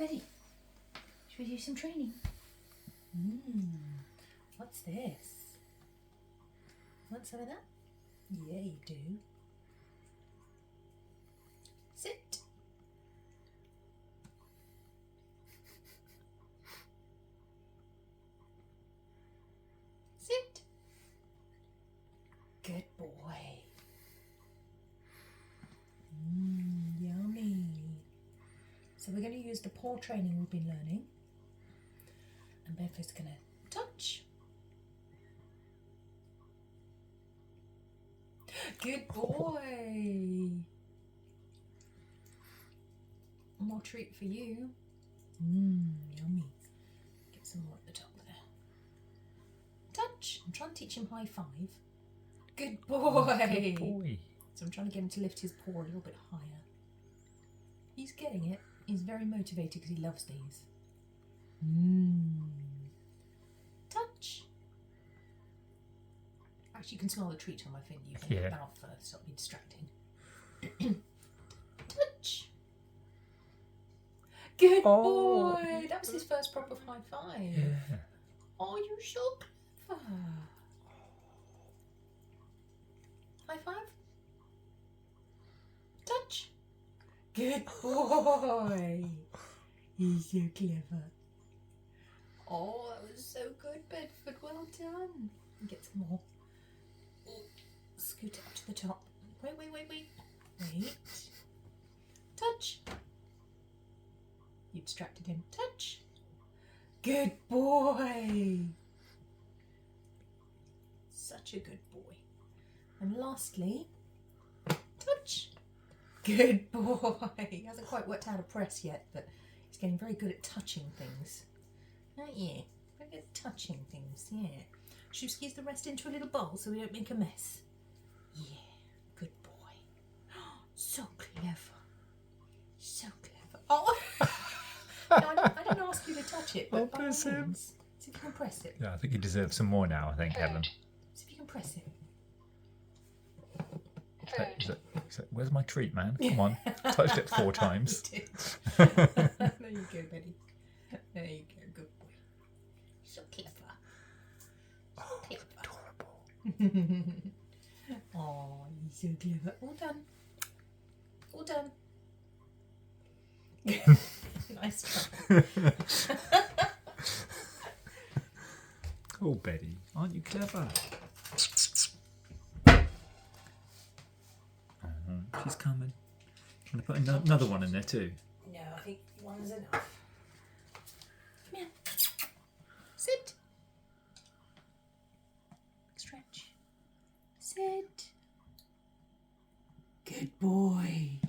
Beddy, should we do some training? What's this? Want some of that? Yeah, you do. Sit. Sit. Good boy. Yummy. So we're going to use the paw training we've been learning. And Bedford's going to touch. Good boy. More treat for you. Yummy. Get some more at the top there. Touch. I'm trying to teach him high five. Good boy. Good boy. So I'm trying to get him to lift his paw a little bit higher. He's getting it. He's very motivated because he loves these. Touch. Actually, you can smell the treat on my finger. You can get that off first. Stop being distracting. Touch. Good boy. That was his first proper high five. Yeah. Oh, you're so clever. High five. Touch. Good boy. He's so clever. Oh, that was so good, Bedford. Well done. Get some more. Oh, scoot it up to the top. Wait. Wait. Touch. You distracted him. Touch. Good boy. Such a good boy. And lastly, touch. Good boy. He hasn't quite worked out a press yet, but he's getting very good at touching things. Aren't you? Very good at touching things, yeah. Should we squeeze the rest into a little bowl so we don't make a mess? Yeah, good boy. So clever. So clever. Oh! No, I didn't ask you to touch it, but by all means, see if you can press it. Yeah, I think he deserves some more now, I think, Helen. See if you can press it. Where's my treat, man? Come on. Touched it 4 times. You did. There you go, Beddy. There you go, good boy. So clever. Oh, Adorable. Oh, he's so clever. All done. All done. Nice try. Oh, Beddy, aren't you clever? She's coming. I'm going to put another one in there too. No, I think one's enough. Come here. Sit. Stretch. Sit. Good boy.